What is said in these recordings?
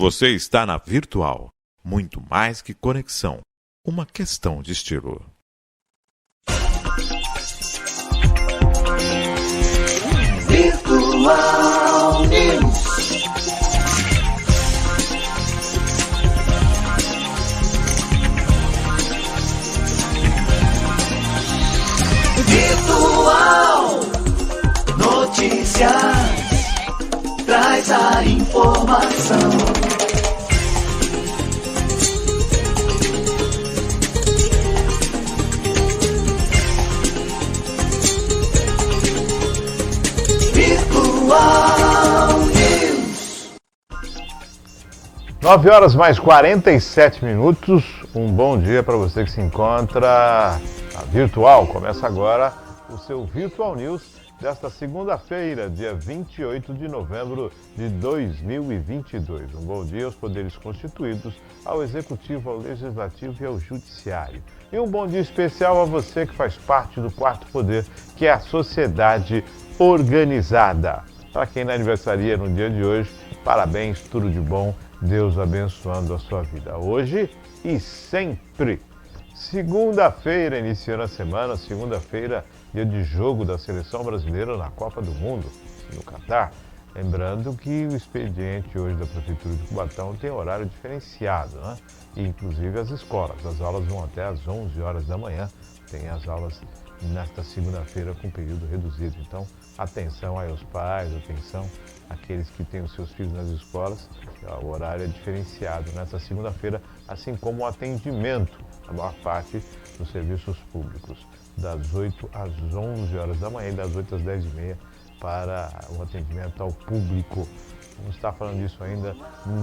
Você está na Virtual. Muito mais que conexão. Uma questão de estilo. Virtual News. Virtual Notícias traz a informação. Virtual News. 9 horas mais 47 minutos. Um bom dia para você que se encontra na Virtual. Começa agora o seu Virtual News desta segunda-feira, dia 28 de novembro de 2022. Um bom dia aos poderes constituídos, ao Executivo, ao Legislativo e ao Judiciário. E um bom dia especial a você que faz parte do quarto poder, que é a sociedade organizada. Para quem não aniversaria no dia de hoje, parabéns, tudo de bom, Deus abençoando a sua vida. Hoje e sempre. Segunda-feira, iniciando a semana, segunda-feira, dia de jogo da Seleção Brasileira na Copa do Mundo, no Catar. Lembrando que o expediente hoje da Prefeitura de Cubatão tem horário diferenciado, né? E, inclusive as escolas. As aulas vão até às 11 horas da manhã. Tem as aulas nesta segunda-feira com período reduzido. Então, atenção aí aos pais, atenção àqueles que têm os seus filhos nas escolas. O horário é diferenciado nesta segunda-feira, assim como o atendimento, a maior parte dos serviços públicos, das 8 às 11 horas da manhã e das 8 às 10h30 para o atendimento ao público. Vamos estar falando disso ainda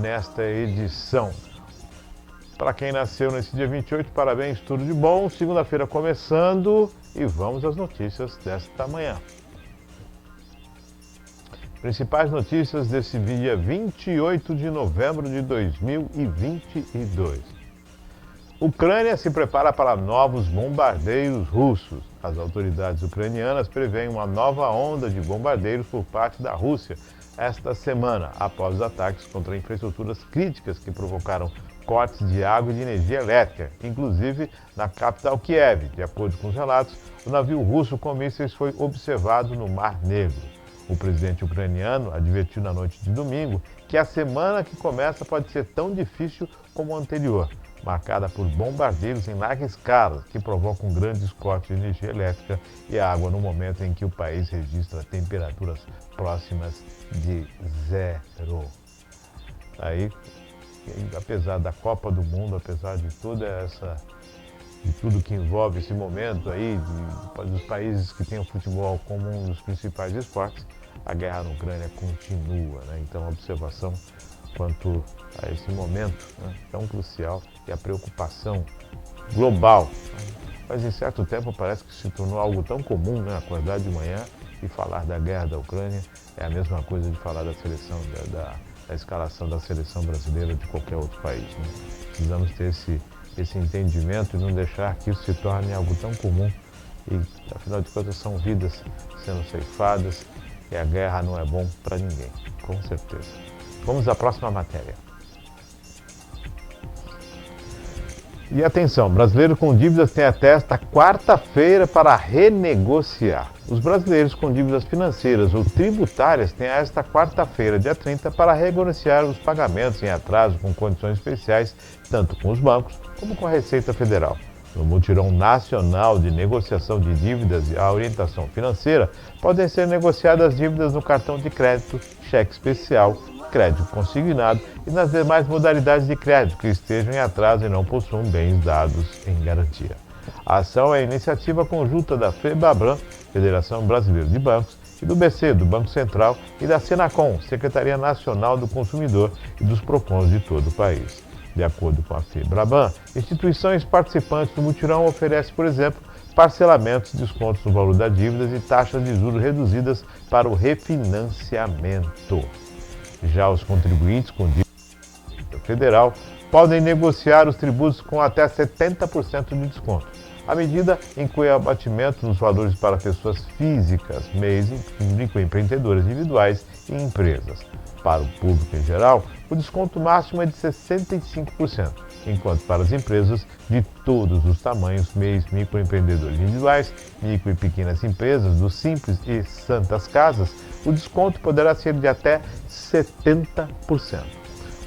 nesta edição. Para quem nasceu nesse dia 28, parabéns, tudo de bom. Segunda-feira começando e vamos às notícias desta manhã. Principais notícias desse dia 28 de novembro de 2022. Ucrânia se prepara para novos bombardeios russos. As autoridades ucranianas preveem uma nova onda de bombardeios por parte da Rússia esta semana, após os ataques contra infraestruturas críticas que provocaram cortes de água e de energia elétrica, inclusive na capital Kiev. De acordo com os relatos, o navio russo com mísseis foi observado no Mar Negro. O presidente ucraniano advertiu na noite de domingo que a semana que começa pode ser tão difícil como a anterior, marcada por bombardeios em larga escala, que provocam grandes cortes de energia elétrica e água no momento em que o país registra temperaturas próximas de zero. Aí, apesar da Copa do Mundo, apesar de de tudo que envolve esse momento aí, dos países que têm o futebol como um dos principais esportes, a guerra na Ucrânia continua, né? Então, a observação quanto a esse momento, né, tão crucial e a preocupação global. Mas em certo tempo parece que se tornou algo tão comum, né, acordar de manhã e falar da guerra da Ucrânia é a mesma coisa de falar da seleção, da escalação da seleção brasileira de qualquer outro país, né? Precisamos ter esse entendimento e não deixar que isso se torne algo tão comum. E, afinal de contas, são vidas sendo ceifadas e a guerra não é bom para ninguém, com certeza. Vamos à próxima matéria. E atenção, brasileiro com dívidas tem até esta quarta-feira para renegociar. Os brasileiros com dívidas financeiras ou tributárias têm esta quarta-feira, dia 30, para renegociar os pagamentos em atraso com condições especiais, tanto com os bancos como com a Receita Federal. No Mutirão Nacional de Negociação de Dívidas e a Orientação Financeira, podem ser negociadas dívidas no cartão de crédito, cheque especial, crédito consignado e nas demais modalidades de crédito que estejam em atraso e não possuam bens dados em garantia. A ação é a iniciativa conjunta da FEBABRAN, Federação Brasileira de Bancos, e do BC, do Banco Central, e da Senacom, Secretaria Nacional do Consumidor, e dos PROCONs de todo o país. De acordo com a FEBRABAN, instituições participantes do mutirão oferecem, por exemplo, parcelamentos, descontos no valor das dívidas e taxas de juros reduzidas para o refinanciamento. Já os contribuintes com dívida federal podem negociar os tributos com até 70% de desconto. A medida inclui abatimento nos valores para pessoas físicas, MEIs, microempreendedores individuais e empresas. Para o público em geral, o desconto máximo é de 65%, enquanto para as empresas de todos os tamanhos, MEIs, microempreendedores individuais, micro e pequenas empresas, do Simples e Santas Casas, o desconto poderá ser de até 70%.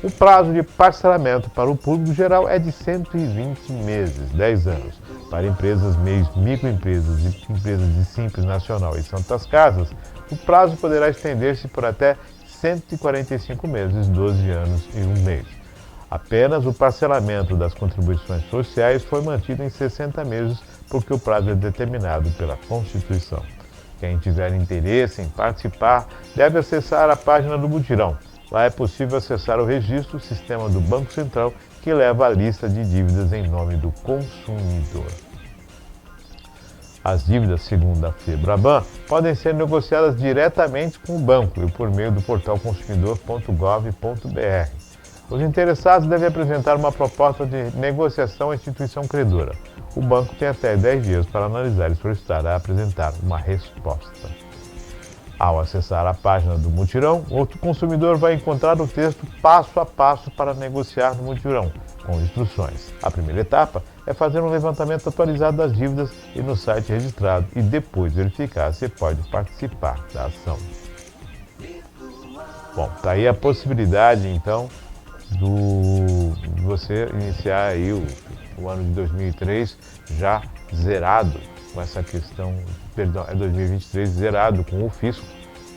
O prazo de parcelamento para o público geral é de 120 meses, 10 anos. Para empresas, MEIs, microempresas e empresas de Simples Nacional e Santas Casas, o prazo poderá estender-se por até 145 meses, 12 anos e 1 mês. Apenas o parcelamento das contribuições sociais foi mantido em 60 meses, porque o prazo é determinado pela Constituição. Quem tiver interesse em participar deve acessar a página do Mutirão. Lá é possível acessar o registro, sistema do Banco Central, que leva a lista de dívidas em nome do consumidor. As dívidas, segundo a FEBRABAN, podem ser negociadas diretamente com o banco e por meio do portal consumidor.gov.br. Os interessados devem apresentar uma proposta de negociação à instituição credora. O banco tem até 10 dias para analisar e solicitar a apresentar uma resposta. Ao acessar a página do Mutirão, o consumidor vai encontrar o texto passo a passo para negociar no Mutirão, com instruções. A primeira etapa é fazer um levantamento atualizado das dívidas e no site registrado e depois verificar se pode participar da ação. Bom, está aí a possibilidade, então, de você iniciar aí o ano de 2003 já zerado com essa questão, perdão, é 2023 zerado com o fisco,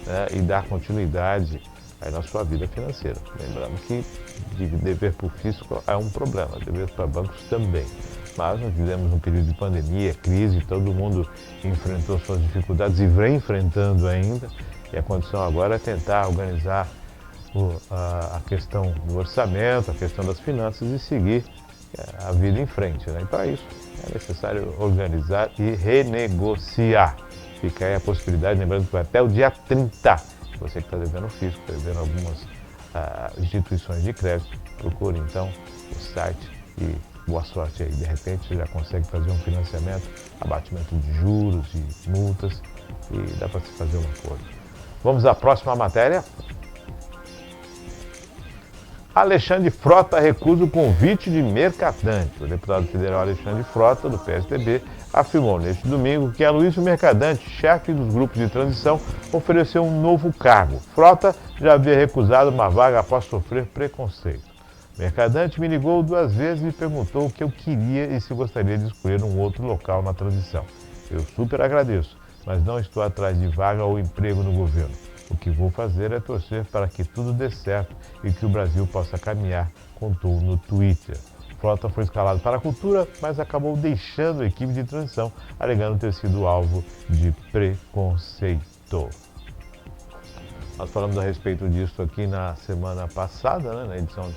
né, e dar continuidade aí na sua vida financeira. Lembrando que dever para o fisco é um problema, dever para bancos também. Mas nós vivemos um período de pandemia, crise, todo mundo enfrentou suas dificuldades e vem enfrentando ainda, e a condição agora é tentar organizar a questão do orçamento, a questão das finanças e seguir a vida em frente, né? E para isso é necessário organizar e renegociar. Fica aí a possibilidade, lembrando que vai até o dia 30. Você que está devendo o fisco, está devendo algumas instituições de crédito, procure então o site e boa sorte aí. De repente você já consegue fazer um financiamento, abatimento de juros e multas e dá para se fazer um acordo. Vamos à próxima matéria. Alexandre Frota recusa o convite de Mercadante. O deputado federal Alexandre Frota, do PSDB, afirmou neste domingo que Aloysio Mercadante, chefe dos grupos de transição, ofereceu um novo cargo. Frota já havia recusado uma vaga após sofrer preconceito. Mercadante me ligou 2 vezes e perguntou o que eu queria e se gostaria de escolher um outro local na transição. Eu super agradeço, mas não estou atrás de vaga ou emprego no governo. O que vou fazer é torcer para que tudo dê certo e que o Brasil possa caminhar, contou no Twitter. Frota foi escalado para a cultura, mas acabou deixando a equipe de transição, alegando ter sido alvo de preconceito. Nós falamos a respeito disso aqui na semana passada, né, na edição,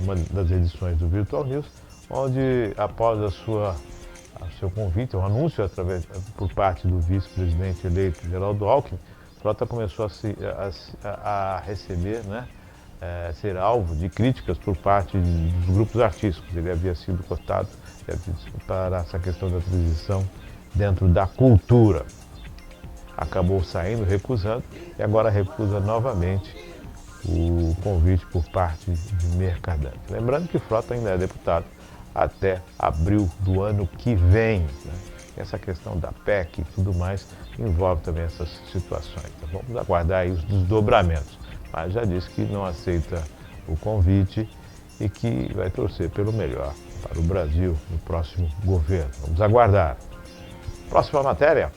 uma das edições do Virtual News, onde após seu convite, um anúncio por parte do vice-presidente eleito Geraldo Alckmin, Frota começou a receber, né, ser alvo de críticas por parte dos grupos artísticos. Ele havia sido cotado para essa questão da transição dentro da cultura. Acabou saindo, recusando, e agora recusa novamente o convite por parte de Mercadante. Lembrando que Frota ainda é deputado até abril do ano que vem, né? Essa questão da PEC e tudo mais envolve também essas situações. Então, vamos aguardar aí os desdobramentos. Mas já disse que não aceita o convite e que vai torcer pelo melhor para o Brasil no próximo governo. Vamos aguardar. Próxima matéria.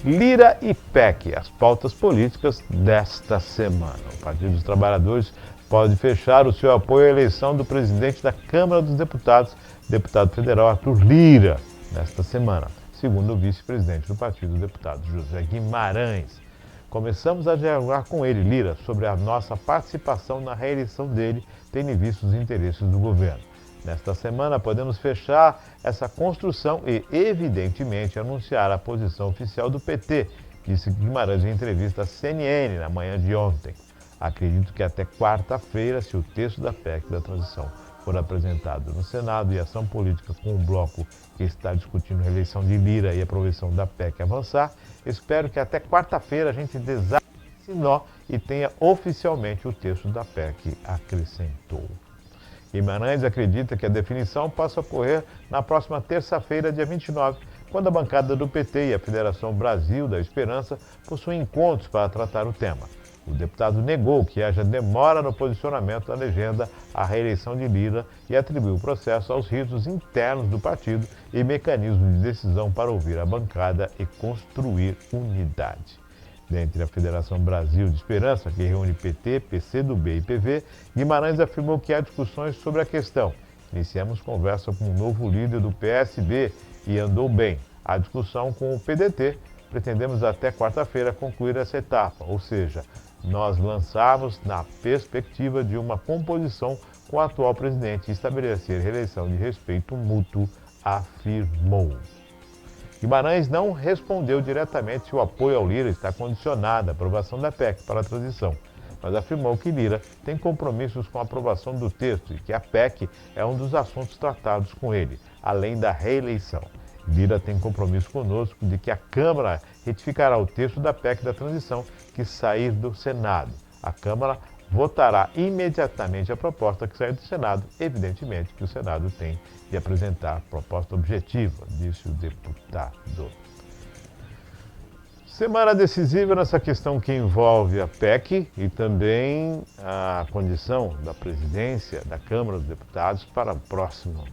Lira e PEC, as pautas políticas desta semana. O Partido dos Trabalhadores pode fechar o seu apoio à eleição do presidente da Câmara dos Deputados, deputado federal Arthur Lira, nesta semana, segundo o vice-presidente do partido, o deputado José Guimarães. Começamos a dialogar com ele, Lira, sobre a nossa participação na reeleição dele, tendo em vista os interesses do governo. Nesta semana, podemos fechar essa construção e, evidentemente, anunciar a posição oficial do PT, disse Guimarães em entrevista à CNN na manhã de ontem. Acredito que até quarta-feira, se o texto da PEC da transição for apresentado no Senado e ação política com o bloco que está discutindo a reeleição de Lira e a aprovação da PEC avançar, espero que até quarta-feira a gente desate esse nó e tenha oficialmente o texto da PEC, acrescentou. Guimarães acredita que a definição possa ocorrer na próxima terça-feira, dia 29, quando a bancada do PT e a Federação Brasil da Esperança possuem encontros para tratar o tema. O deputado negou que haja demora no posicionamento da legenda à reeleição de Lira e atribuiu o processo aos ritos internos do partido e mecanismos de decisão para ouvir a bancada e construir unidade. Dentre a Federação Brasil de Esperança, que reúne PT, PCdoB e PV, Guimarães afirmou que há discussões sobre a questão. Iniciamos conversa com o novo líder do PSB e andou bem. A discussão com o PDT, pretendemos até quarta-feira concluir essa etapa, ou seja, nós lançamos na perspectiva de uma composição com o atual presidente e estabelecer reeleição de respeito mútuo, afirmou. Guimarães não respondeu diretamente se o apoio ao Lira está condicionado à aprovação da PEC para a transição, mas afirmou que Lira tem compromissos com a aprovação do texto e que a PEC é um dos assuntos tratados com ele, além da reeleição. Lira tem compromisso conosco de que a Câmara retificará o texto da PEC da transição que sair do Senado. A Câmara votará imediatamente a proposta que sair do Senado. Evidentemente que o Senado tem de apresentar proposta objetiva, disse o deputado. Semana decisiva nessa questão que envolve a PEC e também a condição da presidência da Câmara dos Deputados para o próximo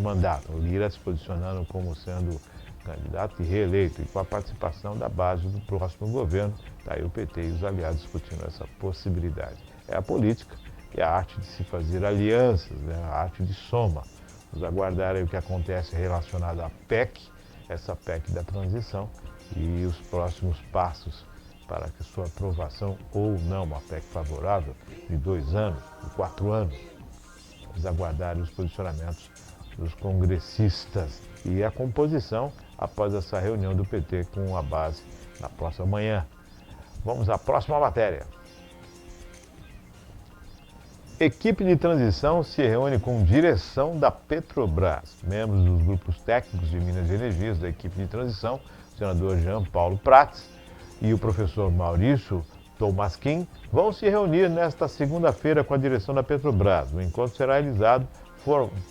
mandato. O Lira se posicionando como sendo candidato e reeleito e com a participação da base do próximo governo. Está aí o PT e os aliados discutindo essa possibilidade. É a política e a arte de se fazer alianças, né? A arte de soma. Vamos aguardar aí o que acontece relacionado à PEC, essa PEC da transição, e os próximos passos para que sua aprovação ou não, uma PEC favorável de 2 anos, de 4 anos. Vamos aguardar os posicionamentos dos congressistas e a composição após essa reunião do PT com a base na próxima manhã. Vamos à próxima matéria. Equipe de transição se reúne com direção da Petrobras. Membros dos grupos técnicos de Minas e Energias da equipe de transição, o senador Jean Paulo Prats e o professor Maurício Tolmasquim, vão se reunir nesta segunda-feira com a direção da Petrobras. O encontro será realizado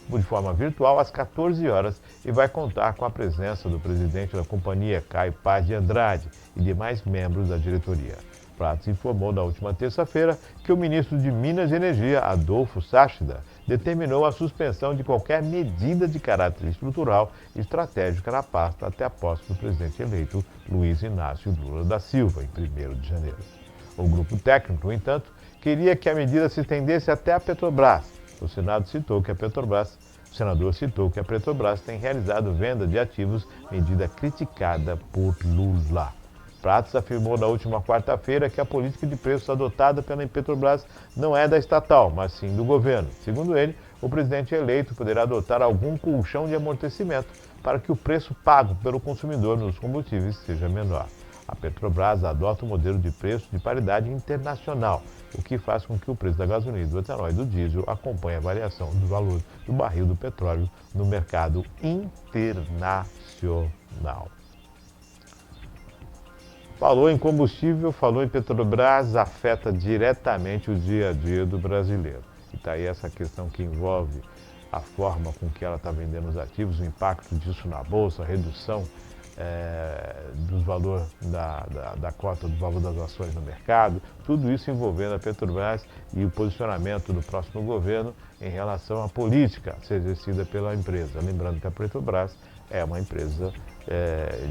de forma virtual às 14 horas e vai contar com a presença do presidente da companhia, Caio Paz de Andrade, e demais membros da diretoria. Prats informou na última terça-feira que o ministro de Minas e Energia, Adolfo Sáchida, determinou a suspensão de qualquer medida de caráter estrutural e estratégica na pasta até a posse do presidente eleito Luiz Inácio Lula da Silva, em 1º de janeiro. O grupo técnico, no entanto, queria que a medida se estendesse até a Petrobras. O senador citou que a Petrobras tem realizado venda de ativos, medida criticada por Lula. Prats afirmou na última quarta-feira que a política de preços adotada pela Petrobras não é da estatal, mas sim do governo. Segundo ele, o presidente eleito poderá adotar algum colchão de amortecimento para que o preço pago pelo consumidor nos combustíveis seja menor. A Petrobras adota um modelo de preço de paridade internacional, o que faz com que o preço da gasolina, do etanol e do diesel acompanhe a variação do valor do barril do petróleo no mercado internacional. Falou em combustível, falou em Petrobras, afeta diretamente o dia a dia do brasileiro. E está aí essa questão que envolve a forma com que ela está vendendo os ativos, o impacto disso na Bolsa, a redução do valor da cota do valor das ações no mercado, tudo isso envolvendo a Petrobras e o posicionamento do próximo governo em relação à política a ser exercida pela empresa. Lembrando que a Petrobras é uma empresa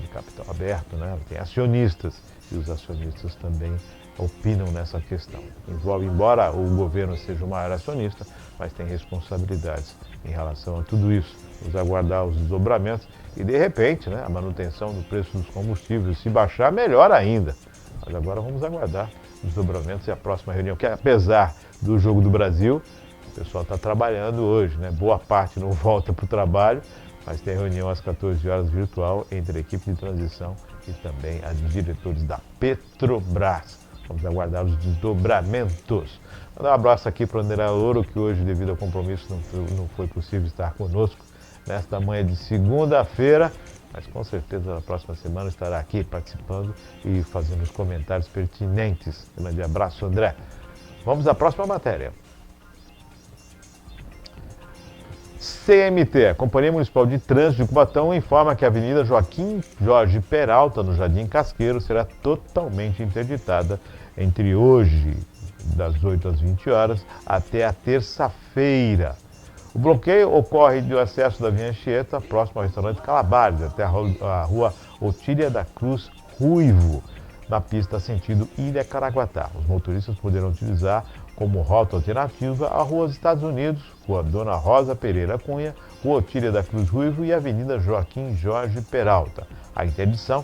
de capital aberto, né? Tem acionistas e os acionistas também opinam nessa questão. Embora o governo seja o maior acionista, mas tem responsabilidades em relação a tudo isso. Vamos aguardar os desdobramentos e, de repente, né, a manutenção do preço dos combustíveis, se baixar, melhor ainda. Mas agora vamos aguardar os desdobramentos e a próxima reunião, que apesar do Jogo do Brasil, o pessoal está trabalhando hoje, né? Boa parte não volta para o trabalho, mas tem reunião às 14 horas virtual entre a equipe de transição e também os diretores da Petrobras. Vamos aguardar os desdobramentos. Mandar um abraço aqui para o André Louro, que hoje, devido ao compromisso, não foi possível estar conosco nesta manhã de segunda-feira, mas com certeza na próxima semana estará aqui participando e fazendo os comentários pertinentes. Um grande abraço, André. Vamos à próxima matéria. CMT, a Companhia Municipal de Trânsito de Cubatão, informa que a Avenida Joaquim Jorge Peralta, no Jardim Casqueiro, será totalmente interditada entre hoje, das 8 às 20 horas, até a terça-feira. O bloqueio ocorre do acesso da Via Anchieta, próximo ao restaurante Calabares, até a rua Otília da Cruz Ruivo, na pista sentido Ilha Caraguatá. Os motoristas poderão utilizar como rota alternativa a Rua dos Estados Unidos, Rua Dona Rosa Pereira Cunha, Rua Otília da Cruz Ruivo e Avenida Joaquim Jorge Peralta. A interdição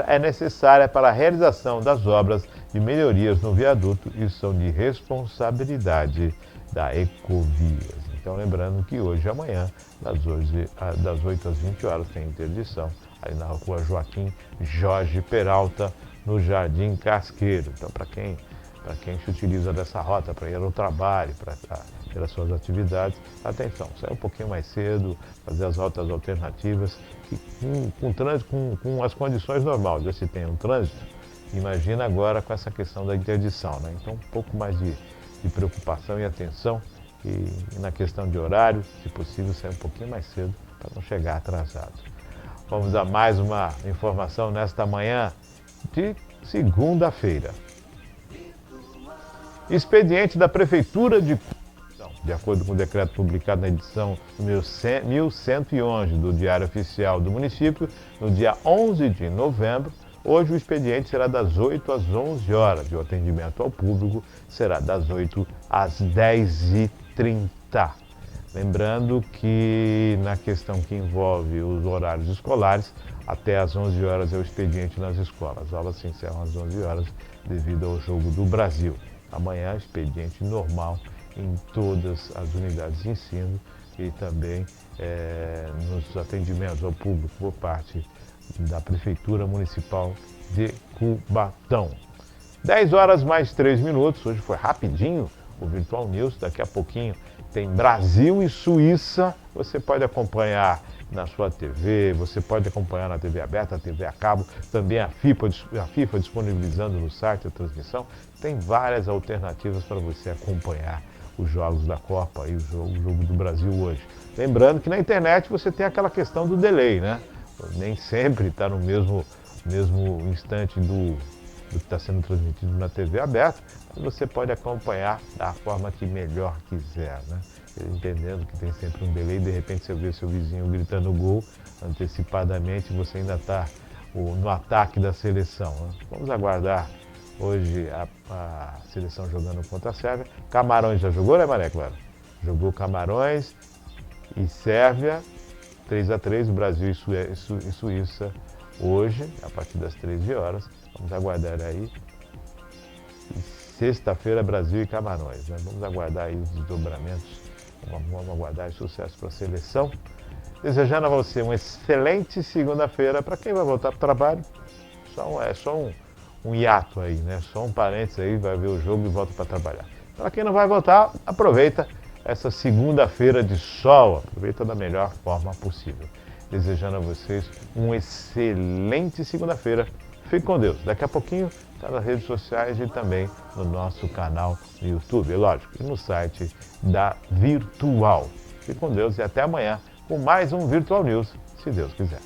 é necessária para a realização das obras de melhorias no viaduto e são de responsabilidade da Ecovias. Então, lembrando que hoje e amanhã, das 8 às 20 horas, tem interdição aí na Rua Joaquim Jorge Peralta, no Jardim Casqueiro. Então, para quem se utiliza dessa rota para ir ao trabalho, para ter as suas atividades, atenção, sair um pouquinho mais cedo, fazer as rotas alternativas, que com as condições normais, já se tem um trânsito, imagina agora com essa questão da interdição, né? Então, um pouco mais de preocupação e atenção, e na questão de horário, se possível, sair um pouquinho mais cedo, para não chegar atrasado. Vamos a mais uma informação nesta manhã de segunda-feira. Expediente da Prefeitura de acordo com o decreto publicado na edição número 1111 do Diário Oficial do Município, no dia 11 de novembro, hoje o expediente será das 8 às 11 horas e o atendimento ao público será das 8 às 10h30. Lembrando que na questão que envolve os horários escolares, até às 11 horas é o expediente nas escolas. As aulas se encerram às 11 horas devido ao Jogo do Brasil. Amanhã, expediente normal em todas as unidades de ensino e também nos atendimentos ao público por parte da Prefeitura Municipal de Cubatão. 10 horas mais 3 minutos, hoje foi rapidinho o Virtual News, daqui a pouquinho tem Brasil e Suíça, você pode acompanhar na sua TV, você pode acompanhar na TV aberta, a TV a cabo, também a FIFA disponibilizando no site a transmissão, tem várias alternativas para você acompanhar os jogos da Copa e o jogo do Brasil hoje. Lembrando que na internet você tem aquela questão do delay, né? Nem sempre está no mesmo instante do que está sendo transmitido na TV aberta, mas você pode acompanhar da forma que melhor quiser, né? Entendendo que tem sempre um delay, de repente você vê seu vizinho gritando gol antecipadamente e você ainda está no ataque da seleção, né? Vamos aguardar hoje a seleção jogando contra a Sérvia. Camarões já jogou, né, Mané Clara? Jogou Camarões e Sérvia, 3-3, o Brasil e Suíça hoje, a partir das 13 horas. Vamos aguardar aí. E sexta-feira, Brasil e Camarões, né? Vamos aguardar aí os desdobramentos. Vamos aguardar sucesso para a seleção. Desejando a você uma excelente segunda-feira. Para quem vai voltar para o trabalho, é só um hiato aí, né? Só um parênteses aí, vai ver o jogo e volta para trabalhar. Para quem não vai voltar, aproveita essa segunda-feira de sol, aproveita da melhor forma possível. Desejando a vocês uma excelente segunda-feira. Fique com Deus. Daqui a pouquinho está nas redes sociais e também no nosso canal no YouTube, é lógico, e no site da Virtual. Fique com Deus e até amanhã com mais um Virtual News, se Deus quiser.